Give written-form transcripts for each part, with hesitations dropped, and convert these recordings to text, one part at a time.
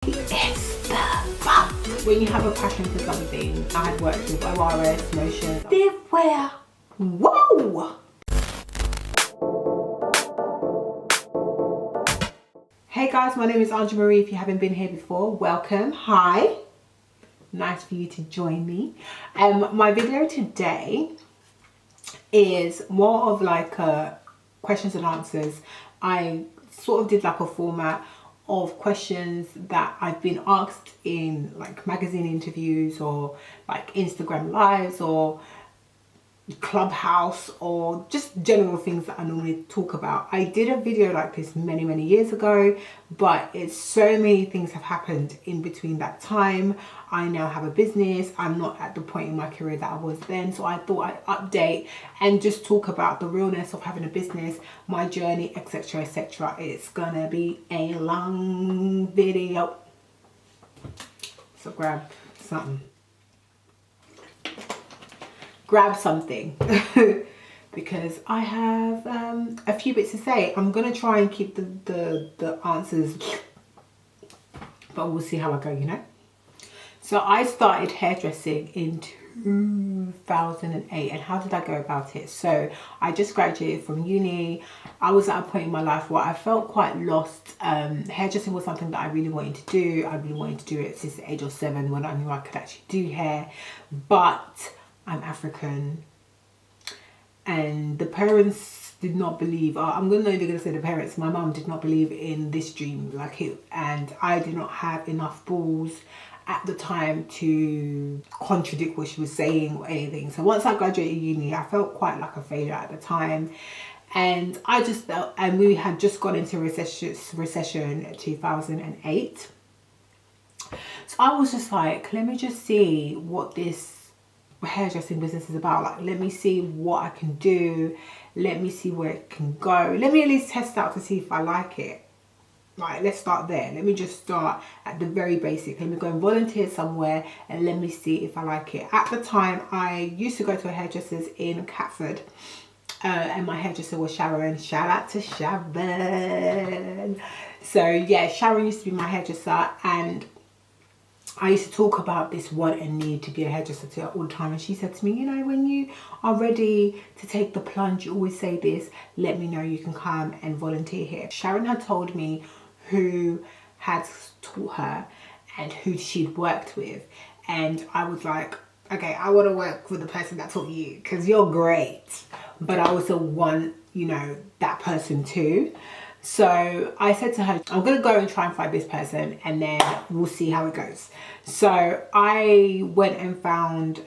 It's the fun. When you have a passion for something, I had worked with ORS, Motion, Liveware. Whoa! Hey guys, my name is Andree. If you haven't been here before, welcome. Hi. Nice for you to join me. My video today is more of like a questions and answers. I sort of did like a format of questions that I've been asked in like magazine interviews or like Instagram lives or Clubhouse or just general things that I normally talk about. I did a video like this many years ago, but it's so many things have happened in between that time. I now have a business. I'm not at the point in my career that I was then, so I thought I'd update and just talk about the realness of having a business, my journey, etc, etc. It's gonna be a long video, so grab something. Grab something because I have a few bits to say. I'm gonna try and keep the answers, but we'll see how I go, you know. So I started hairdressing in 2008, and how did I go about it? So I just graduated from uni. I was at a point in my life where I felt quite lost. Hairdressing was something that I really wanted to do. I really wanted to do it since the age of 7 when I knew I could actually do hair, but I'm African and the parents did not believe, I'm not even going to say the parents, my mum did not believe in this dream like it, and I did not have enough balls at the time to contradict what she was saying or anything. So once I graduated uni, I felt quite like a failure at the time, and I just felt, and we had just gone into recession 2008. So I was just like, let me just see what this hairdressing business is about. Like, let me see what I can do, let me see where it can go, let me at least test out to see if I like it. Right, let's start there. Let me just start at the very basic. Let me go and volunteer somewhere and let me see if I like it. At the time, I used to go to a hairdresser's in Catford, and my hairdresser was Sharon. Shout out to Sharon. So yeah, Sharon used to be my hairdresser, and I used to talk about this want and need to be a hairdresser to her all the time, and she said to me, you know, when you are ready to take the plunge, you always say this, let me know, you can come and volunteer here. Sharon had told me who had taught her and who she'd worked with, and I was like, okay, I want to work with the person that taught you because you're great, but I also want, you know, that person too. So I said to her, I'm going to go and try and find this person and then we'll see how it goes. So I went and found,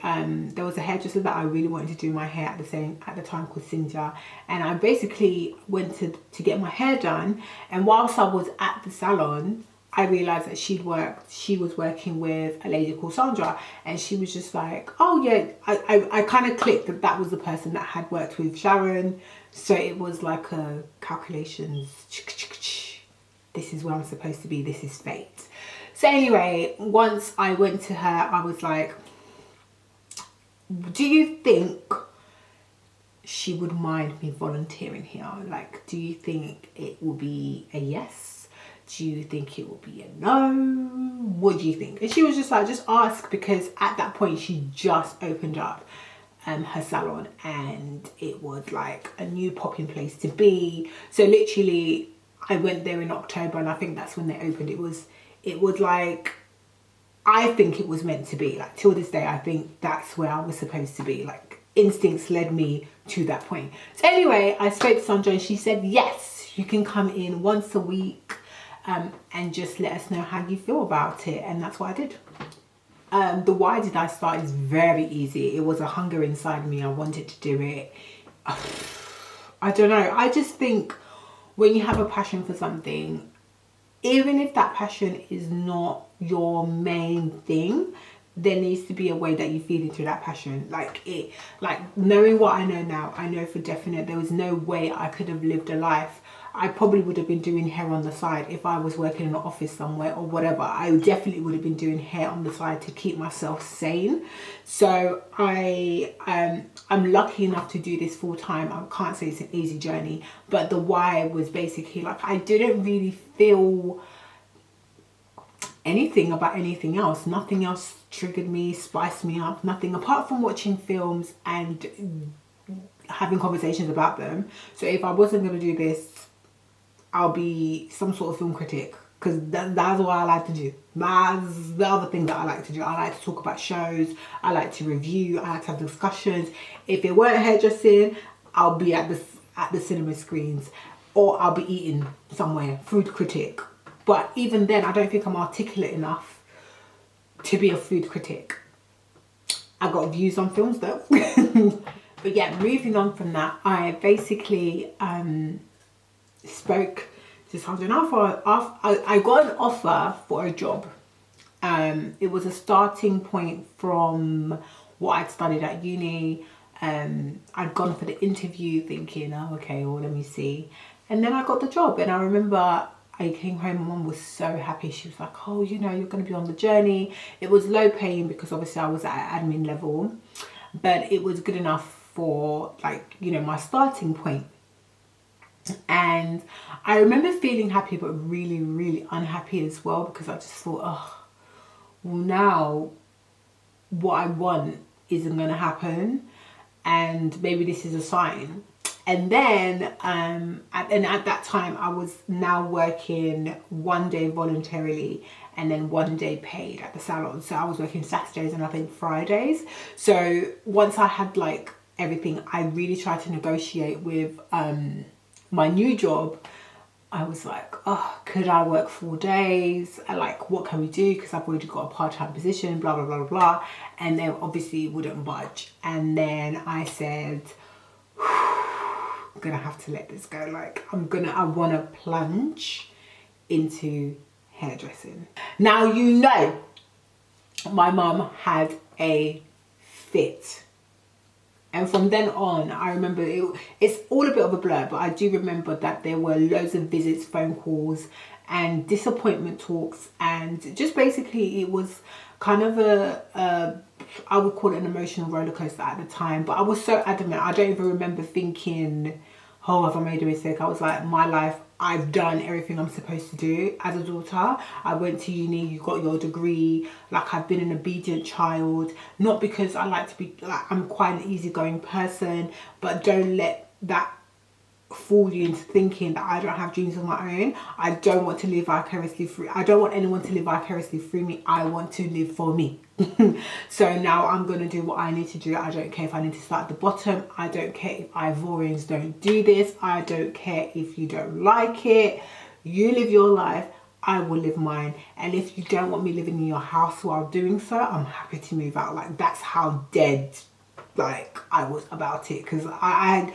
there was a hairdresser that I really wanted to do my hair at the time called Cynthia. And I basically went to get my hair done. And whilst I was at the salon, I realised that she was working with a lady called Sandra, and she was just like, oh yeah, I kind of clicked that that was the person that had worked with Sharon. So it was like a calculations, this is where I'm supposed to be, this is fate. So anyway, once I went to her, I was like, do you think she would mind me volunteering here? Like, do you think it will be a yes? Do you think it will be a no? What do you think? And she was just like, just ask, because at that point she just opened up her salon, and it was like a new popping place to be. So literally I went there in October, and I think that's when they opened. It was like, I think it was meant to be. Like, till this day I think that's where I was supposed to be. Like, instincts led me to that point. So anyway, I spoke to Sandra and she said, yes, you can come in once a week and just let us know how you feel about it. And that's what I did. The why did I start is very easy. It was a hunger inside me. I wanted to do it. I don't know. I just think when you have a passion for something, even if that passion is not your main thing, there needs to be a way that you feed into that passion. Like knowing what I know now, I know for definite there was no way I could have lived a life. I probably would have been doing hair on the side if I was working in an office somewhere or whatever. I definitely would have been doing hair on the side to keep myself sane. So I'm lucky enough to do this full time. I can't say it's an easy journey, but the why was basically like, I didn't really feel anything about anything else. Nothing else triggered me, spiced me up, nothing apart from watching films and having conversations about them. So if I wasn't going to do this, I'll be some sort of film critic, because that's what I like to do. That's the other thing that I like to do. I like to talk about shows, I like to review, I like to have discussions. If it weren't hairdressing, I'll be at the cinema screens, or I'll be eating somewhere, food critic. But even then, I don't think I'm articulate enough to be a food critic. I got views on films though. But yeah, moving on from that, I basically spoke to something. I got an offer for a job. It was a starting point from what I'd studied at uni. I'd gone for the interview thinking, oh, okay, well, let me see. And then I got the job, and I remember I came home, my mum was so happy. She was like, oh, you know, you're going to be on the journey. It was low paying because obviously I was at admin level, but it was good enough for, like, you know, my starting point. And I remember feeling happy, but really, really unhappy as well, because I just thought, oh, well, now what I want isn't going to happen, and maybe this is a sign. And then at that time I was now working one day voluntarily and then one day paid at the salon. So I was working Saturdays and I think Fridays. So once I had like everything, I really tried to negotiate with my new job. I was like, oh, could I work 4 days? Like, what can we do? Because I've already got a part-time position, blah, blah, blah, blah, blah. And they obviously wouldn't budge. And then I said, I'm gonna have to let this go. Like, I wanna plunge into hairdressing. Now, you know, my mum had a fit. And from then on, I remember it's all a bit of a blur, but I do remember that there were loads of visits, phone calls, and disappointment talks, and just basically it was kind of I would call it an emotional roller coaster at the time. But I was so adamant. I don't even remember thinking, oh, have I made a mistake? I was like, my life, I've done everything I'm supposed to do as a daughter. I went to uni, you got your degree. Like, I've been an obedient child. Not because I like to be, like, I'm quite an easygoing person, but don't let that fool you into thinking that I don't have dreams of my own. I don't want to live vicariously through. I don't want anyone to live vicariously through me. I want to live for me. So now I'm going to do what I need to do. I don't care if I need to start at the bottom. I don't care if Ivorians don't do this. I don't care if you don't like it. You live your life. I will live mine. And if you don't want me living in your house while doing so, I'm happy to move out. Like, that's how dead, like, I was about it, because I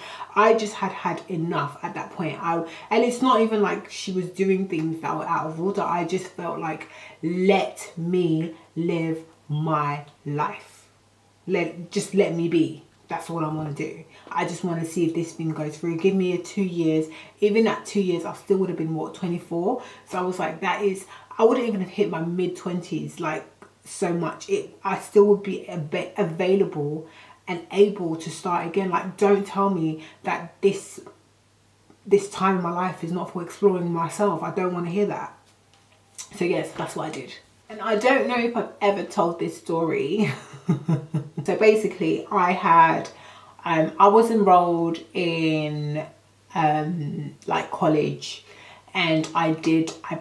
just had enough at that point. And it's not even like she was doing things that were out of order. I just felt like, let me live my life. Just let me be. That's all I want to do. I just want to see if this thing goes through. Give me 2 years. Even at 2 years, I still would have been, what, 24? So I was like, I wouldn't even have hit my mid-20s, like, so much. I still would be available and able to start again. Like, don't tell me that this time in my life is not for exploring myself. I don't want to hear that. So yes, that's what I did. And I don't know if I've ever told this story. So basically, I was enrolled in like college, and I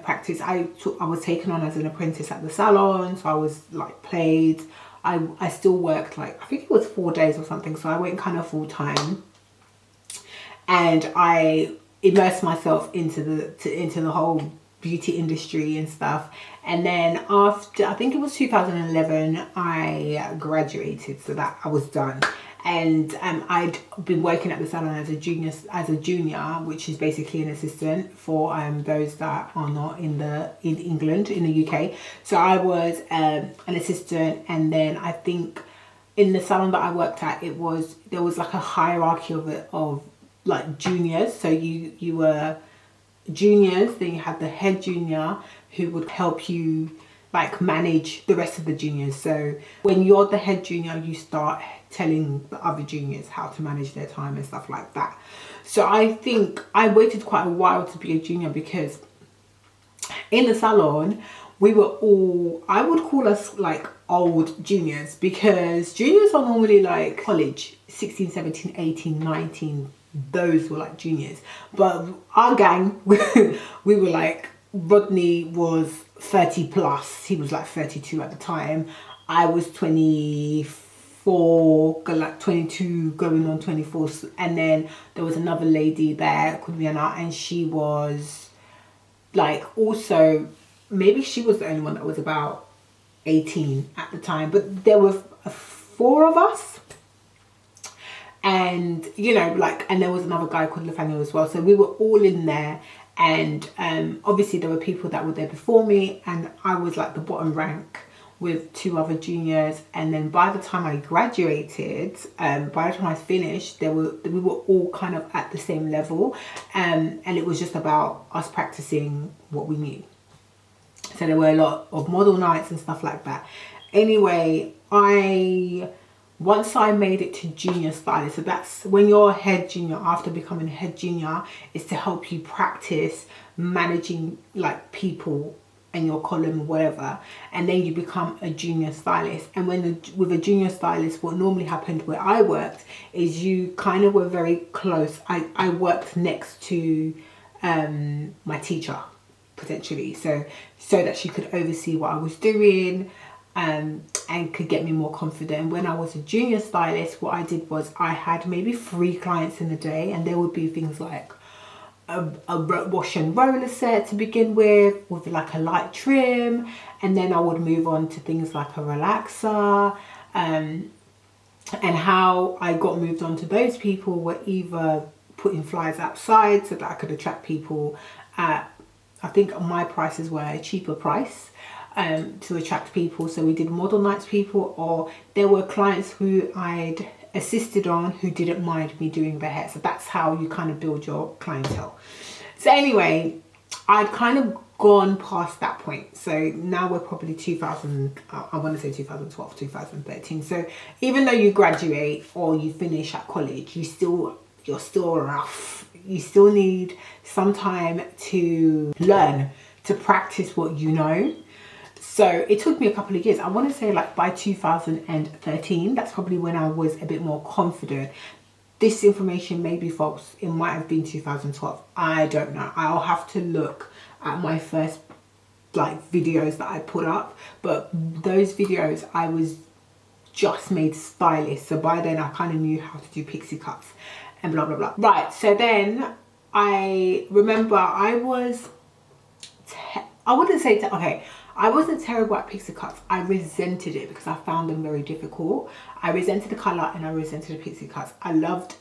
practiced. I was taken on as an apprentice at the salon, so I was like paid. I still worked, like, I think it was 4 days or something, so I went kind of full time, and I immersed myself into the whole beauty industry and stuff. And then after, I think it was 2011, I graduated, so that I was done. And I'd been working at the salon as a junior, which is basically an assistant for those that are not in England, in the UK. So I was an assistant, and then I think in the salon that I worked at, there was like a hierarchy of like juniors. So you were juniors, then you had the head junior who would help you like manage the rest of the juniors. So when you're the head junior, you start telling the other juniors how to manage their time and stuff like that. So I think I waited quite a while to be a junior, because in the salon, we were all, I would call us like old juniors, because juniors are normally like college, 16, 17, 18, 19. Those were like juniors. But our gang, we were like, Rodney was 30 plus. He was like 32 at the time. I was 24, like 22, going on 24. And then there was another lady there called Rihanna, and she was like also, maybe she was the only one that was about 18 at the time, but there were 4 of us. And you know, like, and there was another guy called Nathaniel as well, so we were all in there. And obviously there were people that were there before me, and I was like the bottom rank with 2 other juniors. And then by the time I graduated, by the time I finished, we were all kind of at the same level, and it was just about us practicing what we knew. So there were a lot of model nights and stuff like that. Anyway, once I made it to junior stylist, so that's when you're head junior, after becoming head junior, is to help you practice managing like people and your column, whatever, and then you become a junior stylist. And with a junior stylist, what normally happened where I worked is you kind of were very close. I worked next to my teacher, potentially, so that she could oversee what I was doing, and could get me more confident. And when I was a junior stylist, what I did was I had maybe 3 clients in a day, and there would be things like a wash and roller set to begin with like a light trim, and then I would move on to things like a relaxer. And how I got moved on to those people were either putting flyers outside so that I could attract people at, I think my prices were a cheaper price, to attract people. So we did model nights people, or there were clients who I'd assisted on who didn't mind me doing their hair. So that's how you kind of build your clientele. So anyway, I'd kind of gone past that point. So now we're probably 2000, I want to say 2012, 2013. So even though you graduate or you finish at college, you're still rough. You still need some time to learn, to practice what you know. So it took me a couple of years. I want to say like by 2013, that's probably when I was a bit more confident. This information may be false. It might have been 2012. I don't know. I'll have to look at my first like videos that I put up. But those videos, I was just made stylist. So by then I kind of knew how to do pixie cuts and blah, blah, blah. Right. So then I remember I wasn't terrible at pixie cuts. I resented it because I found them very difficult. I resented the colour and I resented the pixie cuts. I loved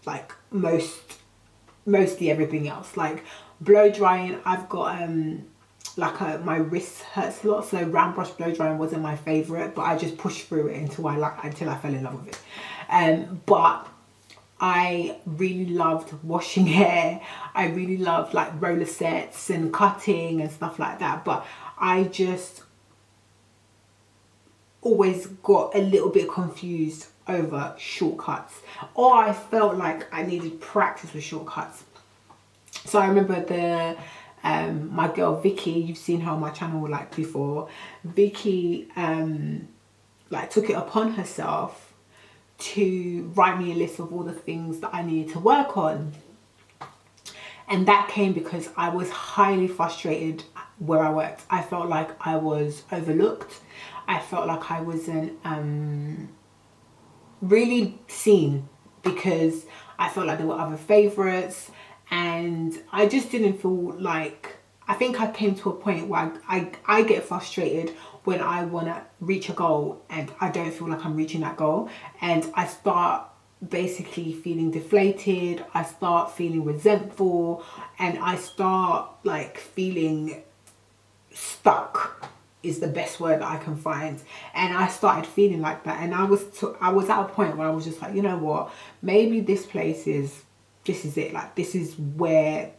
like mostly everything else. Like blow drying, I've got my wrist hurts a lot, so round brush blow drying wasn't my favourite, but I just pushed through it until I fell in love with it. But I really loved washing hair. I really loved like roller sets and cutting and stuff like that. But I just always got a little bit confused over shortcuts, or I felt like I needed practice with shortcuts. So I remember my girl Vicky, you've seen her on my channel like before. Vicky like took it upon herself to write me a list of all the things that I needed to work on. And that came because I was highly frustrated where I worked. I felt like I was overlooked. I felt like I wasn't really seen, because I felt like there were other favourites, and I just didn't feel like, I think I came to a point where I get frustrated when I want to reach a goal and I don't feel like I'm reaching that goal, and I start basically feeling deflated, I start feeling resentful, and I start like feeling stuck is the best word that I can find. And I started feeling like that, and I was at a point where I was just like, you know what, maybe this is it, like this is where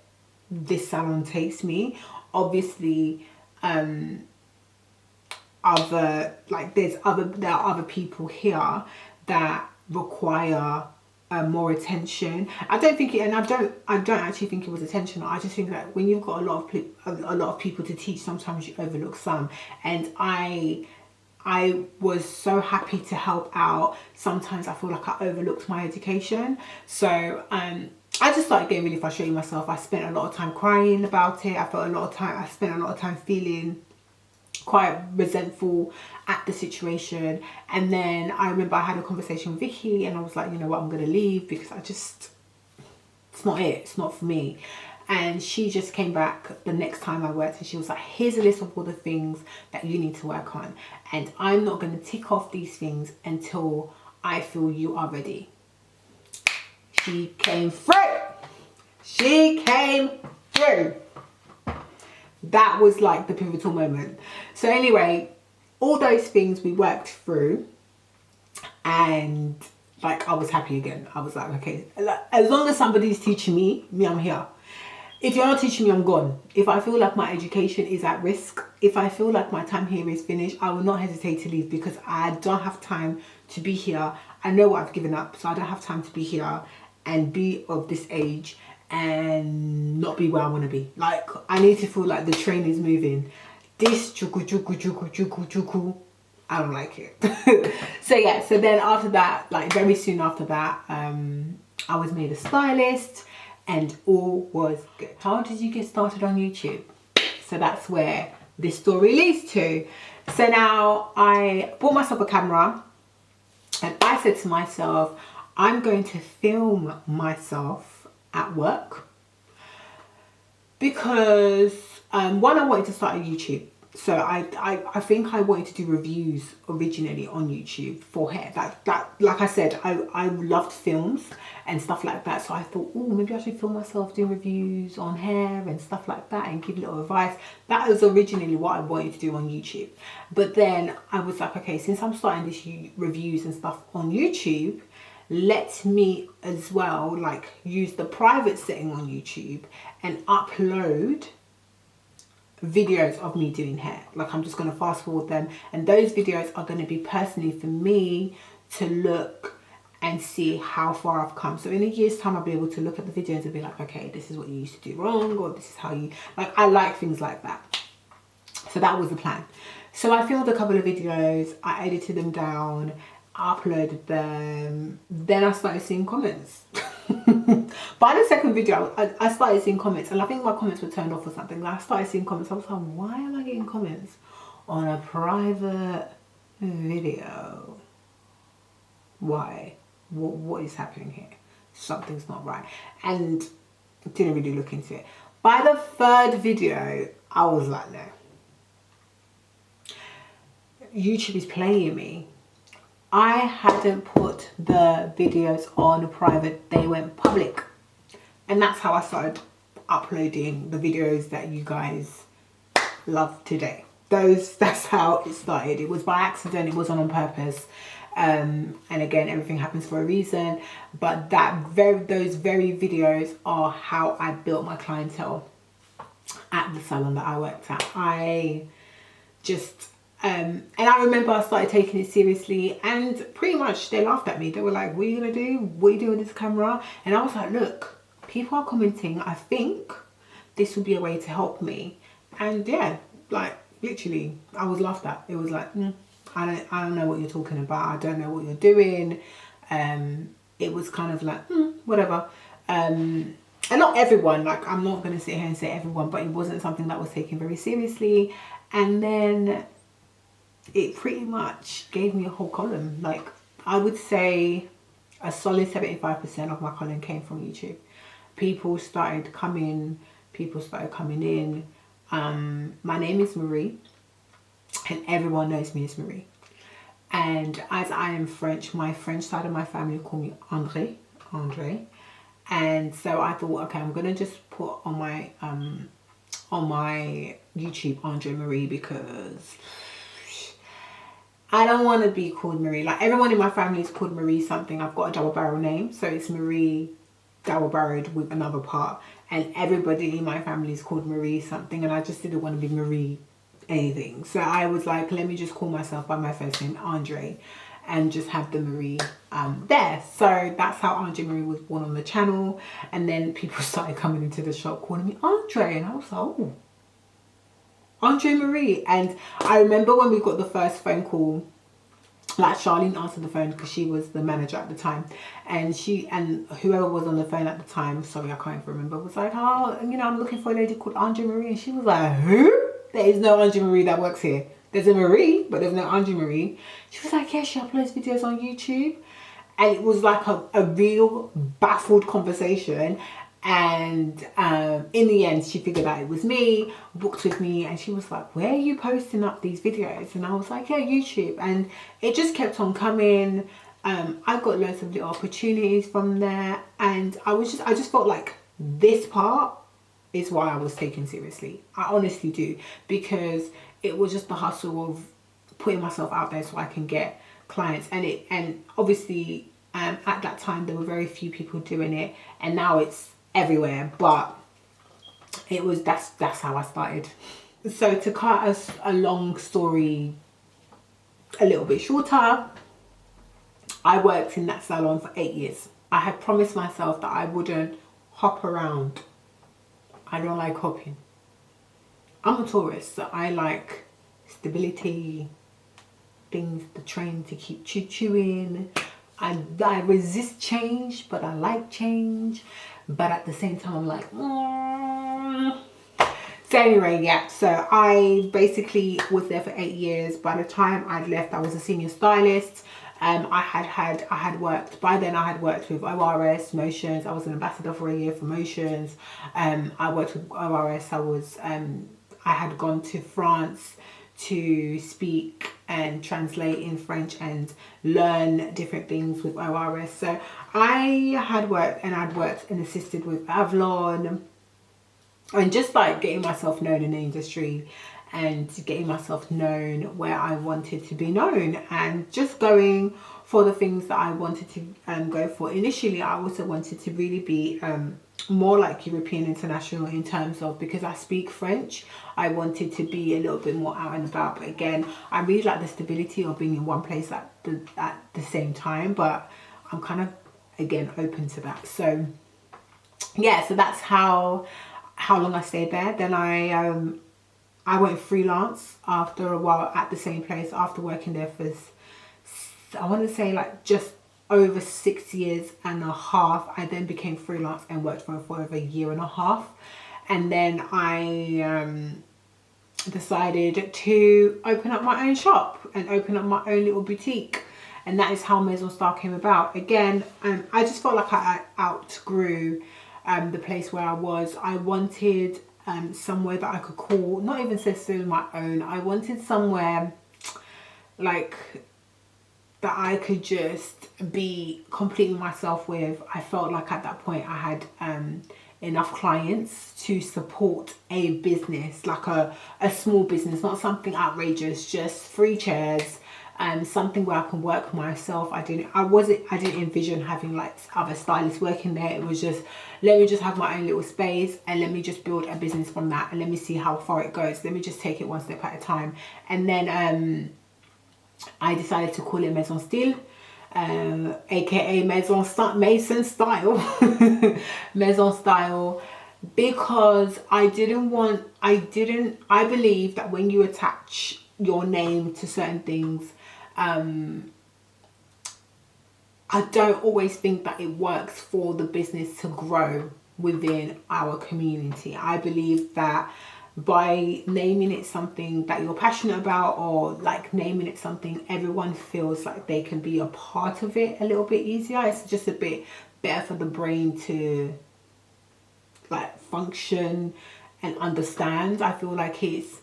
this salon takes me. Obviously there are other people here that require more attention. I don't think it, and I don't actually think it was intentional. I just think that when you've got a lot of people to teach, sometimes you overlook some. And I was so happy to help out. Sometimes I feel like I overlooked my education. So I just started getting really frustrated with myself. I spent a lot of time crying about it. I spent a lot of time feeling quite resentful at the situation. And then I remember I had a conversation with Vicky, and I was like, you know what, I'm gonna leave because it's not it, it's not for me. And she just came back the next time I worked, and she was like, here's a list of all the things that you need to work on, and I'm not going to tick off these things until I feel you are ready. She came through. She came through. That was like the pivotal moment. So anyway, all those things we worked through, and like I was happy again. I was like, okay, as long as somebody's teaching me, I'm here. If you're not teaching me, I'm gone. If I feel like my education is at risk, if I feel like my time here is finished, I will not hesitate to leave, because I don't have time to be here. I know what I've given up, so I don't have time to be here and be of this age and not be where I want to be. Like, I need to feel like the train is moving. This chuku chuku chuku chuku chuku, I don't like it. So yeah, so then after that, like very soon after that, I was made a stylist, and all was good. How did you get started on YouTube? So that's where this story leads to. So now I bought myself a camera, and I said to myself, I'm going to film myself at work, because one, I wanted to start a YouTube. So I think I wanted to do reviews originally on YouTube for hair. That like I said, I loved films and stuff like that. So I thought, oh, maybe I should film myself doing reviews on hair and stuff like that and give a little advice. That was originally what I wanted to do on YouTube. But then I was like, okay, since I'm starting this reviews and stuff on YouTube, let me as well like use the private setting on YouTube and upload videos of me doing hair. Like, I'm just going to fast forward them, and those videos are going to be personally for me to look and see how far I've come. So in a year's time, I'll be able to look at the videos and be like, okay, this is what you used to do wrong, or this is how you, like, I like things like that. So that was the plan. So I filmed a couple of videos, I edited them down, uploaded them, then I started seeing comments. By the second video, I started seeing comments, and I think my comments were turned off or something. I started seeing comments. I was like, why am I getting comments on a private video? Why? What is happening here? Something's not right. And didn't really look into it. By the third video, I was like, no. YouTube is playing me. I hadn't put the videos on private, they went public. And that's how I started uploading the videos that you guys love today. That's how it started. It was by accident, it wasn't on purpose. And again, everything happens for a reason. But those very videos are how I built my clientele at the salon that I worked at. I just... and I remember I started taking it seriously, and pretty much they laughed at me. They were like, what are you gonna do? What are you doing with this camera? And I was like, look, people are commenting. I think this will be a way to help me. And yeah, like literally, I was laughed at. It was like, I don't know what you're talking about. I don't know what you're doing. It was kind of like, whatever. And not everyone, like I'm not gonna sit here and say everyone, but it wasn't something that was taken very seriously. And then it pretty much gave me a whole column. Like, I would say a solid 75% of my column came from YouTube. People started coming in. My name is Marie, and everyone knows me as Marie. And as I am French, my French side of my family call me Andree. And so I thought, okay, I'm gonna just put on my YouTube Andree Marie, because I don't want to be called Marie. Like, everyone in my family is called Marie something. I've got a double barrel name, so it's Marie double barreled with another part, and everybody in my family is called Marie something, and I just didn't want to be Marie anything. So I was like, let me just call myself by my first name, Andree. and just have the Marie there. So that's how Andree Marie was born on the channel. And then people started coming into the shop calling me Andree, and I was like, oh, Andree Marie. And I remember when we got the first phone call, like Charlene answered the phone because she was the manager at the time, and whoever was on the phone at the time, sorry I can't even remember, was like, oh, you know, I'm looking for a lady called Andree Marie. And she was like, who? There is no Andree Marie that works here. There's a Marie, but there's no Andree Marie. She was like, yeah, she uploads videos on YouTube. And it was like a real baffled conversation. And in the end, she figured out it was me, booked with me, and she was like, where are you posting up these videos? And I was like, yeah, YouTube. And it just kept on coming. I got loads of little opportunities from there, and I just felt like this part is why I was taken seriously. I honestly do, because it was just the hustle of putting myself out there so I can get clients. And obviously at that time there were very few people doing it, and now it's everywhere. But it was that's how I started. So to cut a long story a little bit shorter, I worked in that salon for 8 years. I had promised myself that I wouldn't hop around. I don't like hopping. I'm a tourist, so I like stability, things, the train to keep chewing. I resist change, but I like change. But at the same time, I'm like, So anyway, yeah, so I basically was there for 8 years. By the time I'd left, I was a senior stylist. I had worked, by then I had worked with ORS, Motions. I was an ambassador for a year for Motions. I worked with ORS. I had gone to France to speak and translate in French and learn different things with ORS. So I had worked, and I'd worked and assisted with Avalon, and just like getting myself known in the industry and getting myself known where I wanted to be known, and just going for the things that I wanted to go for. Initially, I also wanted to really be more like European international in terms of, because I speak French, I wanted to be a little bit more out and about. But again, I really like the stability of being in one place at the same time, but I'm kind of, again, open to that. So yeah, so that's how long I stayed there. Then I went freelance after a while at the same place, after working there for, I want to say, like just over 6 years and a half. I then became freelance and worked for over a year and a half. And then I decided to open up my own shop and open up my own little boutique. And that is how MAISON Style came about. Again, I just felt like I outgrew the place where I was. I wanted somewhere that I could call, not even necessarily my own. I wanted somewhere like that I could just be completely myself with. I felt like at that point I had enough clients to support a business, like a small business, not something outrageous, just 3 chairs, something where I can work myself. I didn't envision having like other stylists working there. It was just, let me just have my own little space and let me just build a business from that, and let me see how far it goes. Let me just take it one step at a time. And then I decided to call it MAISON Style, aka MAISON Style, MAISON Style, because I believe that when you attach your name to certain things, I don't always think that it works for the business to grow within our community. I believe that by naming it something that you're passionate about, or like naming it something everyone feels like they can be a part of it a little bit easier. It's just a bit better for the brain to like function and understand. I feel like it's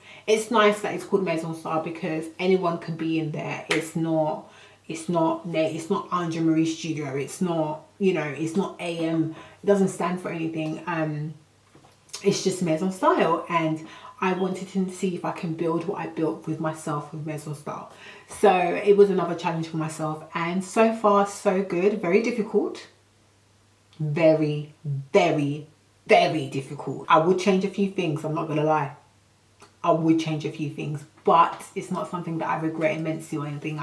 nice that it's called MAISON Style because anyone can be in there. It's not Andree Marie Studio. It's not, you know, it's not AM. It doesn't stand for anything. It's just MAISON Style, and I wanted to see if I can build what I built with myself with MAISON Style. So it was another challenge for myself, and so far so good. Very difficult, very, very, very difficult. I would change a few things, I'm not gonna lie. I would change a few things, but it's not something that I regret immensely or anything.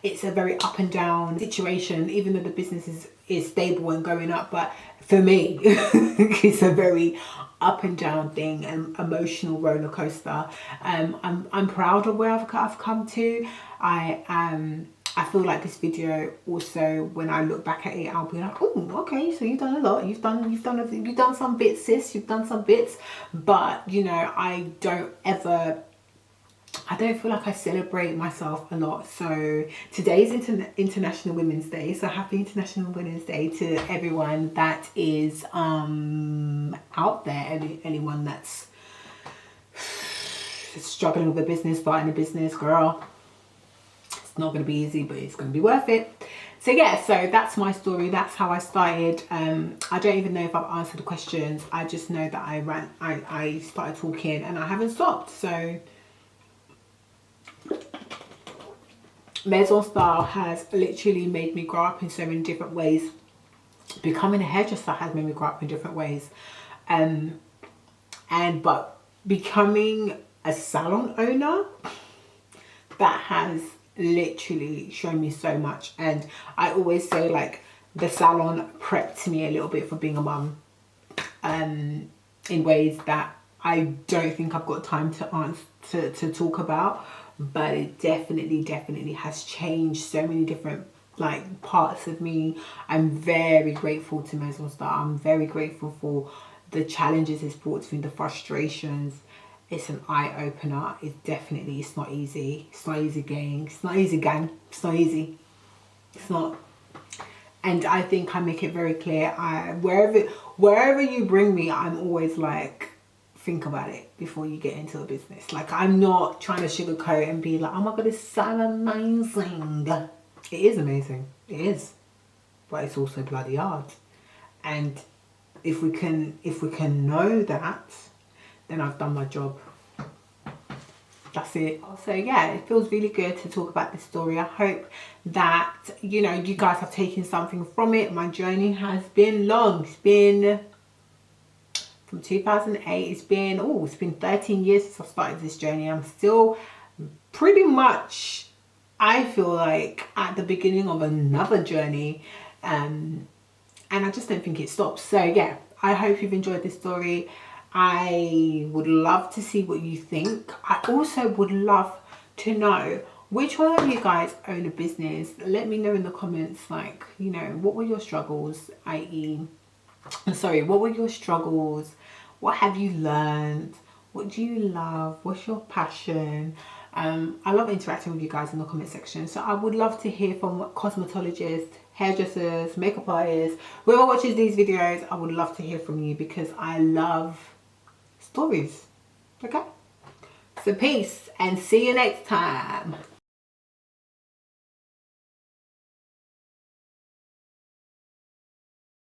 It's a very up and down situation, even though the business is stable and going up. But for me, it's a very up and down thing, and emotional roller coaster. I'm proud of where I've come to. I feel like this video also, when I look back at it, I'll be like, oh, okay, so you've done a lot. You've done some bits, sis. You've done some bits, but you know, I don't feel like I celebrate myself a lot. So today's International Women's Day. So happy International Women's Day to everyone that is out there. Anyone that's struggling with a business, starting a business, girl. It's not going to be easy, but it's going to be worth it. So yeah, so that's my story. That's how I started. I don't even know if I've answered the questions. I just know that I started talking and I haven't stopped. So Maison style has literally made me grow up in so many different ways. Becoming a hairdresser has made me grow up in different ways. But becoming a salon owner, that has literally shown me so much. And I always say, like, the salon prepped me a little bit for being a mum, in ways that I don't think I've got time to talk about, but it definitely has changed so many different like parts of me. I'm very grateful to Maison Star. I'm very grateful for the challenges it's brought to me, the frustrations. It's an eye-opener. It's not easy. It's not easy, gang. It's not easy, gang. It's not easy. It's not. And I think I make it very clear. Wherever you bring me, I'm always like, think about it before you get into the business. Like, I'm not trying to sugarcoat and be like, oh my god, it's so amazing. It is amazing. It is. But it's also bloody hard. And if we can know that, then I've done my job. That's it. So yeah, it feels really good to talk about this story. I hope that, you know, you guys have taken something from it. My journey has been long. It's been from 2008. It's been 13 years since I started this journey. I'm still pretty much, I feel like, at the beginning of another journey. And I just don't think it stops. So yeah, I hope you've enjoyed this story. I would love to see what you think. I also would love to know which one of you guys own a business. Let me know in the comments, like, you know, what were your struggles, what were your struggles? What have you learned? What do you love? What's your passion? I love interacting with you guys in the comment section. So I would love to hear from cosmetologists, hairdressers, makeup artists, whoever watches these videos. I would love to hear from you because I love stories. Okay, so peace and see you next time.